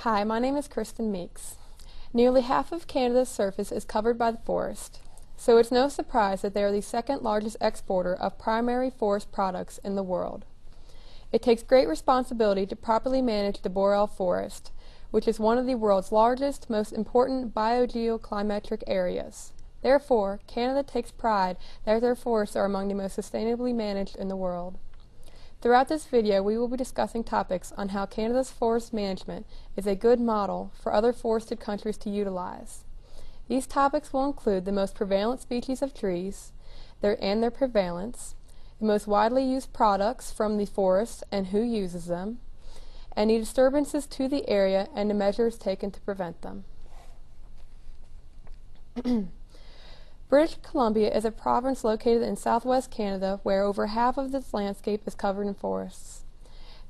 Hi, my name is Kristen Meeks. Nearly half of Canada's surface is covered by the forest, so it's no surprise that they are the second largest exporter of primary forest products in the world. It takes great responsibility to properly manage the boreal forest, which is one of the world's largest, most important biogeoclimatic areas. Therefore, Canada takes pride that their forests are among the most sustainably managed in the world. Throughout this video, we will be discussing topics on how Canada's forest management is a good model for other forested countries to utilize. These topics will include the most prevalent species of trees, their prevalence, the most widely used products from the forest and who uses them, and the disturbances to the area and the measures taken to prevent them. British Columbia is a province located in southwest Canada where over half of its landscape is covered in forests.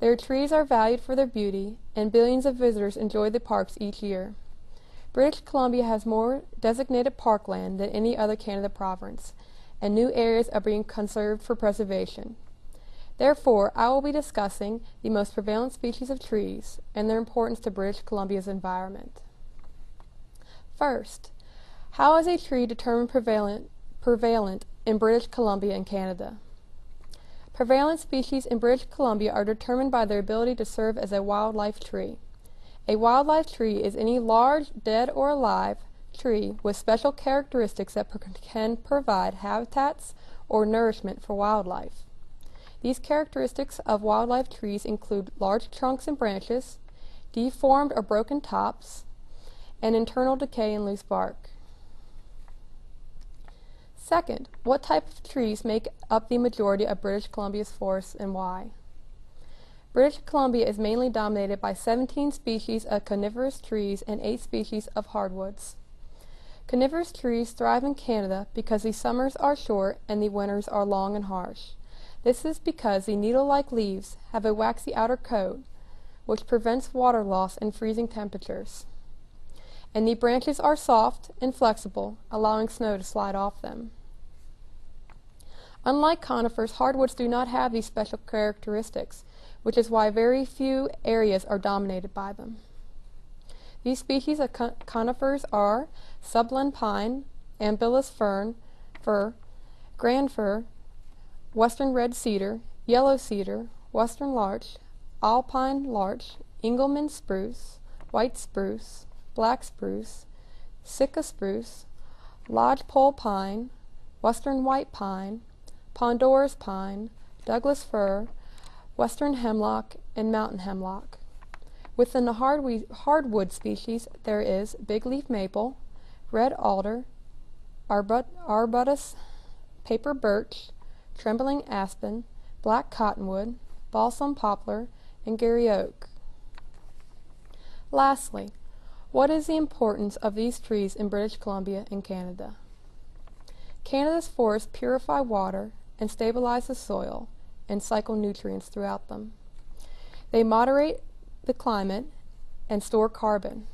Their trees are valued for their beauty, and billions of visitors enjoy the parks each year. British Columbia has more designated parkland than any other Canada province, and new areas are being conserved for preservation. Therefore, I will be discussing the most prevalent species of trees and their importance to British Columbia's environment. First, how is a tree determined prevalent in British Columbia and Canada? Prevalent species in British Columbia are determined by their ability to serve as a wildlife tree. A wildlife tree is any large, dead or alive tree with special characteristics that can provide habitats or nourishment for wildlife. These characteristics of wildlife trees include large trunks and branches, deformed or broken tops, and internal decay and loose bark. Second, what type of trees make up the majority of British Columbia's forests and why? British Columbia is mainly dominated by 17 species of coniferous trees and 8 species of hardwoods. Coniferous trees thrive in Canada because the summers are short and the winters are long and harsh. This is because the needle-like leaves have a waxy outer coat, which prevents water loss and freezing temperatures. And the branches are soft and flexible, allowing snow to slide off them. Unlike conifers, hardwoods do not have these special characteristics, which is why very few areas are dominated by them. These species of conifers are sublime pine, ambilous fir, grand fir, western red cedar, yellow cedar, western larch, alpine larch, Engelmann spruce, white spruce, black spruce, Sitka spruce, lodgepole pine, western white pine, Pondora's pine, Douglas fir, western hemlock, and mountain hemlock. Within the hardwood species, there is bigleaf maple, red alder, arbutus, paper birch, trembling aspen, black cottonwood, balsam poplar, and Garry oak. Lastly, what is the importance of these trees in British Columbia and Canada? Canada's forests purify water and stabilize the soil and cycle nutrients throughout them. They moderate the climate and store carbon.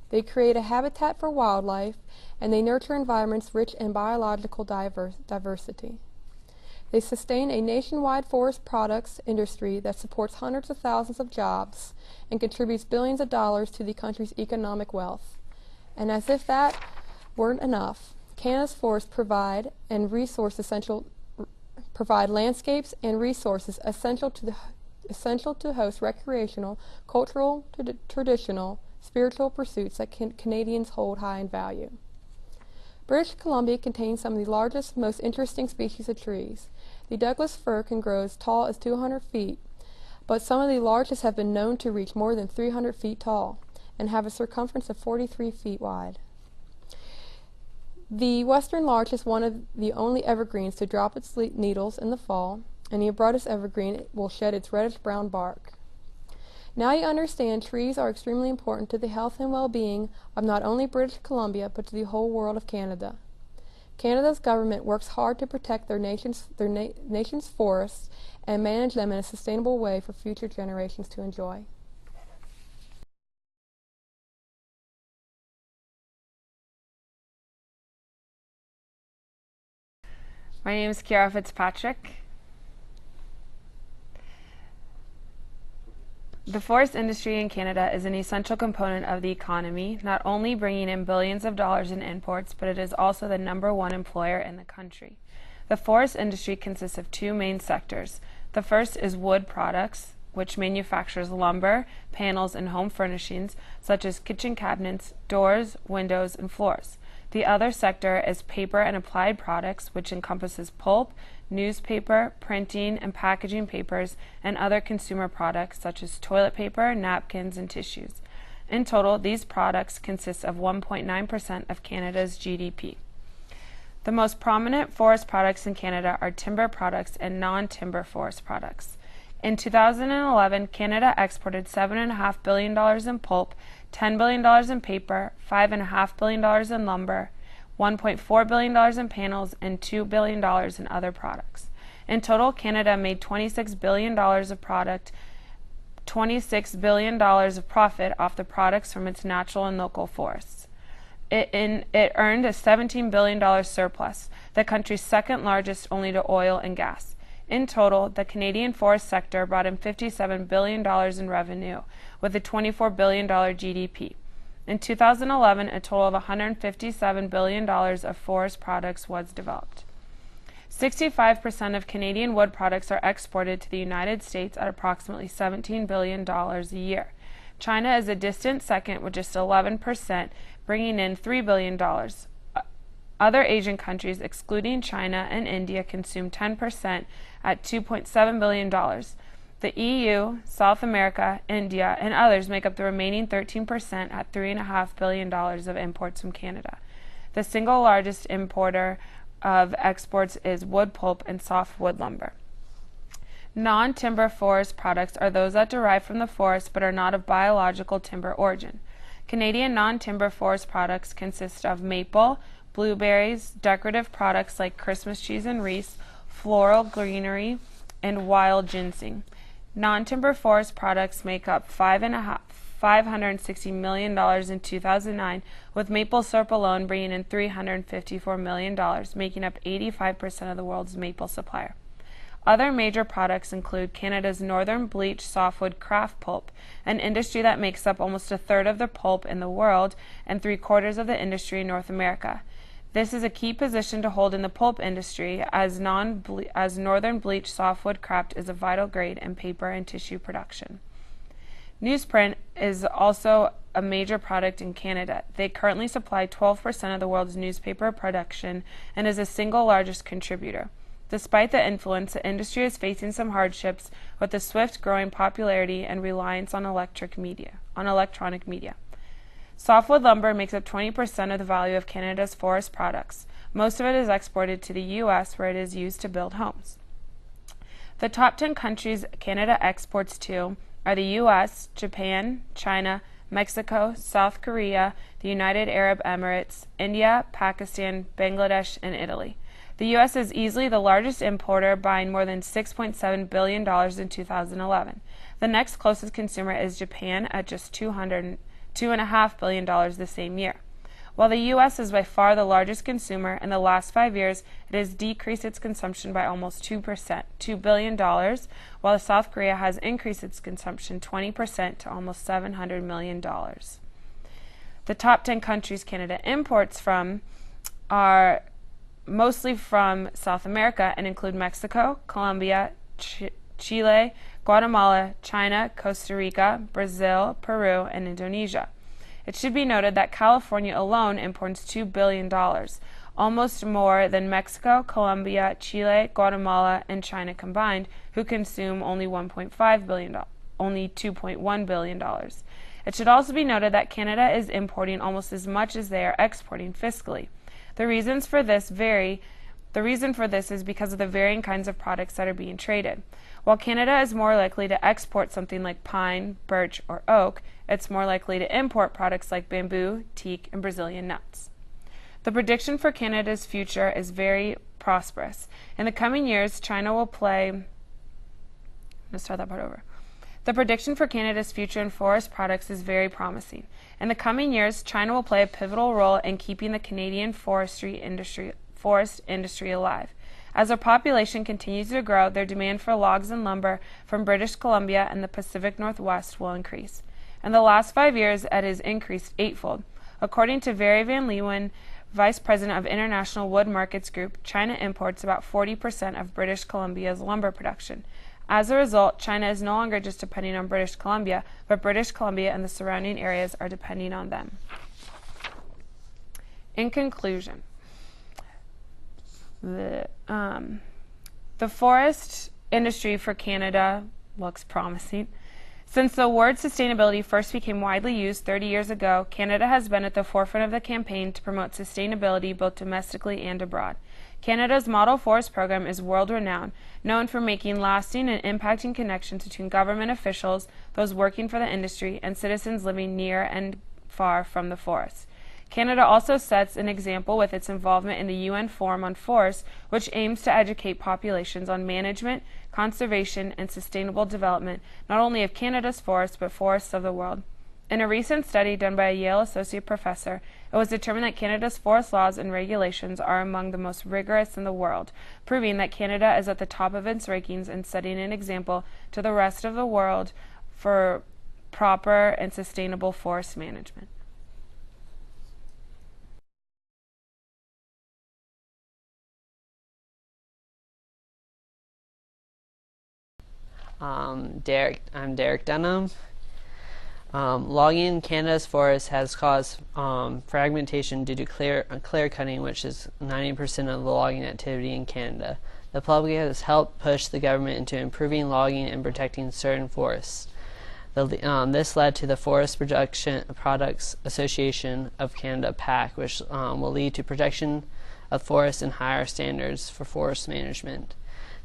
They create a habitat for wildlife, and they nurture environments rich in biological diversity. They sustain a nationwide forest products industry that supports hundreds of thousands of jobs and contributes billions of dollars to the country's economic wealth. And as if that weren't enough, Canada's forests provide landscapes and resources essential to host recreational, cultural, traditional, spiritual pursuits that Canadians hold high in value. British Columbia contains some of the largest, most interesting species of trees. The Douglas fir can grow as tall as 200 feet, but some of the largest have been known to reach more than 300 feet tall and have a circumference of 43 feet wide. The western larch is one of the only evergreens to drop its needles in the fall, and the arbutus evergreen will shed its reddish-brown bark. Now you understand trees are extremely important to the health and well-being of not only British Columbia, but to the whole world of Canada. Canada's government works hard to protect their nation's forests and manage them in a sustainable way for future generations to enjoy. My name is Kiara Fitzpatrick. The forest industry in Canada is an essential component of the economy, not only bringing in billions of dollars in imports, but it is also the #1 employer in the country. The forest industry consists of two main sectors. The first is wood products, which manufactures lumber, panels, and home furnishings, such as kitchen cabinets, doors, windows, and floors. The other sector is paper and applied products, which encompasses pulp, newspaper, printing, and packaging papers, and other consumer products such as toilet paper, napkins, and tissues. In total, these products consist of 1.9% of Canada's GDP. The most prominent forest products in Canada are timber products and non-timber forest products. In 2011, Canada exported $7.5 billion in pulp, $10 billion in paper, $5.5 billion in lumber, $1.4 billion in panels, and $2 billion in other products. In total, Canada made $26 billion of $26 billion of profit off the products from its natural and local forests. It earned a $17 billion surplus, the country's second largest only to oil and gas. In total, the Canadian forest sector brought in $57 billion in revenue, with a $24 billion GDP. In 2011, a total of $157 billion of forest products was developed. 65% of Canadian wood products are exported to the United States at approximately $17 billion a year. China is a distant second with just 11%, bringing in $3 billion. Other Asian countries, excluding China and India, consume 10% at $2.7 billion. The EU, South America, India, and others make up the remaining 13% at $3.5 billion of imports from Canada. The single largest importer of exports is wood pulp and softwood lumber. Non-timber forest products are those that derive from the forest but are not of biological timber origin. Canadian non-timber forest products consist of maple, blueberries, decorative products like Christmas trees and wreaths, floral greenery, and wild ginseng. Non-timber forest products make up $560 million in 2009, with maple syrup alone bringing in $354 million, making up 85% of the world's maple supplier. Other major products include Canada's northern bleached softwood kraft pulp, an industry that makes up almost a third of the pulp in the world and 3/4 of the industry in North America. This is a key position to hold in the pulp industry, as northern bleached softwood kraft is a vital grade in paper and tissue production. Newsprint is also a major product in Canada. They currently supply 12% of the world's newspaper production and is the single largest contributor. Despite the influence, the industry is facing some hardships with the swift growing popularity and reliance on electronic media. Softwood lumber makes up 20% of the value of Canada's forest products. Most of it is exported to the U.S., where it is used to build homes. The top 10 countries Canada exports to are the U.S., Japan, China, Mexico, South Korea, the United Arab Emirates, India, Pakistan, Bangladesh, and Italy. The U.S. is easily the largest importer, buying more than $6.7 billion in 2011. The next closest consumer is Japan at just $2.5 billion the same year. While the U.S. is by far the largest consumer, in the last 5 years it has decreased its consumption by almost 2%, $2 billion, while South Korea has increased its consumption 20% to almost $700 million. The top 10 countries Canada imports from are mostly from South America and include Mexico, Colombia, Chile, Guatemala, China, Costa Rica, Brazil, Peru, and Indonesia. It should be noted that California alone imports $2 billion, almost more than Mexico, Colombia, Chile, Guatemala, and China combined, who consume only $1.5 billion, only $2.1 billion. It should also be noted that Canada is importing almost as much as they are exporting fiscally. The reason for this is because of the varying kinds of products that are being traded. While Canada is more likely to export something like pine, birch, or oak, it's more likely to import products like bamboo, teak, and Brazilian nuts. The prediction for Canada's future is very prosperous. In the coming years, China will play... The prediction for Canada's future in forest products is very promising. In the coming years, China will play a pivotal role in keeping the Canadian forest industry alive. As our population continues to grow, their demand for logs and lumber from British Columbia and the Pacific Northwest will increase. In the last 5 years, it has increased eightfold. According to Barry Van Leeuwen, Vice President of International Wood Markets Group, China imports about 40% of British Columbia's lumber production. As a result, China is no longer just depending on British Columbia, but British Columbia and the surrounding areas are depending on them. In conclusion, the forest industry for Canada looks promising. Since the word sustainability first became widely used 30 years ago, Canada has been at the forefront of the campaign to promote sustainability both domestically and abroad. Canada's Model Forest Program is world-renowned, known for making lasting and impacting connections between government officials, those working for the industry, and citizens living near and far from the forests. Canada also sets an example with its involvement in the UN Forum on Forests, which aims to educate populations on management, conservation, and sustainable development, not only of Canada's forests, but forests of the world. In a recent study done by a Yale associate professor, it was determined that Canada's forest laws and regulations are among the most rigorous in the world, proving that Canada is at the top of its rankings and setting an example to the rest of the world for proper and sustainable forest management. I'm Derek Dunham. Logging in Canada's forests has caused fragmentation due to clear cutting, which is 90% of the logging activity in Canada. The public has helped push the government into improving logging and protecting certain forests. This led to the Forest Products Association of Canada Pact, which will lead to protection of forests and higher standards for forest management.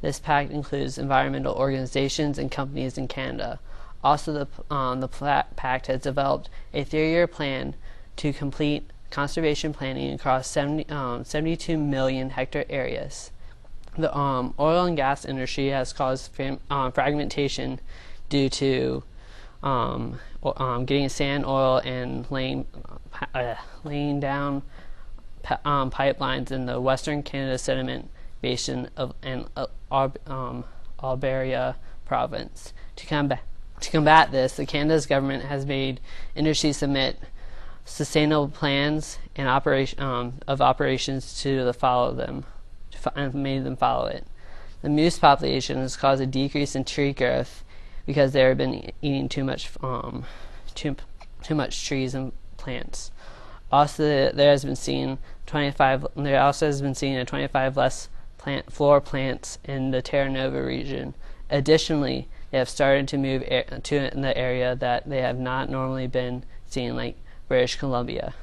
This pact includes environmental organizations and companies in Canada. Also, the pact has developed a 3-year plan to complete conservation planning across 72 million hectare areas. The oil and gas industry has caused fragmentation due to getting sand, oil, and laying down pipelines in the Western Canada Sediment Basin in Alberta province. To combat this, Canada's government has made industry submit sustainable plans and operations to follow them, and made them follow it. The moose population has caused a decrease in tree growth because they have been eating too much trees and plants. Also, there also has been seen a 25 less floor plants in the Terra Nova region. Additionally, they have started to move to the area that they have not normally been seen, like British Columbia.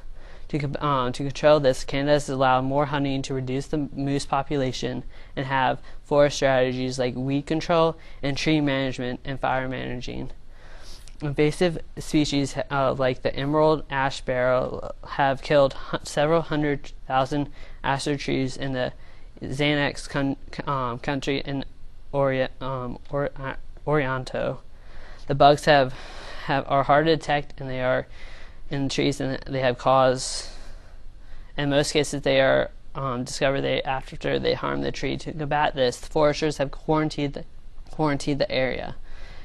To control this, Canada has allowed more hunting to reduce the moose population and have forest strategies like weed control and tree management and fire managing. Invasive species like the emerald ash barrel have killed several 100,000 aster trees in the Xanax country in Orianto. The bugs are hard to detect, and they are in trees, and they have caused, in most cases, they are discovered after they harm the tree. To combat this, foresters have quarantined the area.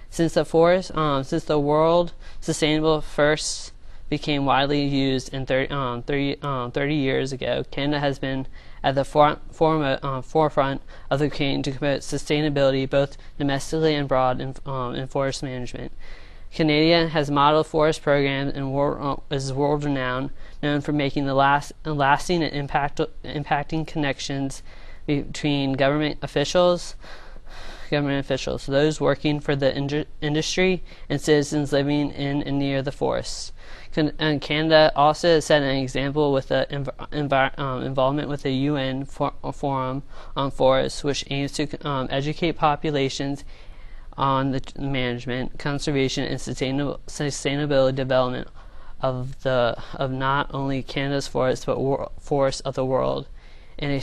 Since the World Sustainable first became widely used in 30 years ago, Canada has been at the forefront of the campaign to promote sustainability both domestically and abroad in forest management. Canada has modeled forest programs and is world-renowned, known for making the lasting and impacting connections between government officials, those working for the industry, and citizens living in and near the forests. And Canada also has set an example with the involvement with the UN Forum on Forests, which aims to educate populations on the management, conservation, and sustainability development of not only Canada's forests but forests of the world. In a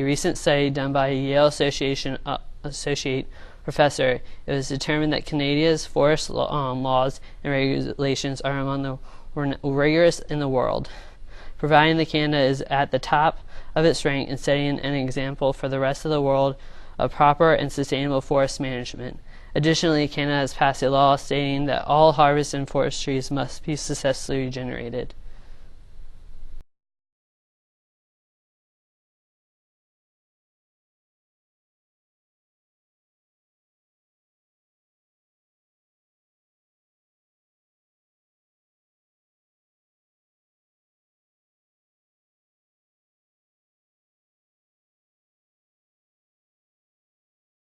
recent study done by a Yale associate professor, it was determined that Canada's forest laws and regulations are among the rigorous in the world. providing that Canada is at the top of its rank in setting an example for the rest of the world of proper and sustainable forest management. Additionally, Canada has passed a law stating that all harvests and forest trees must be successfully regenerated.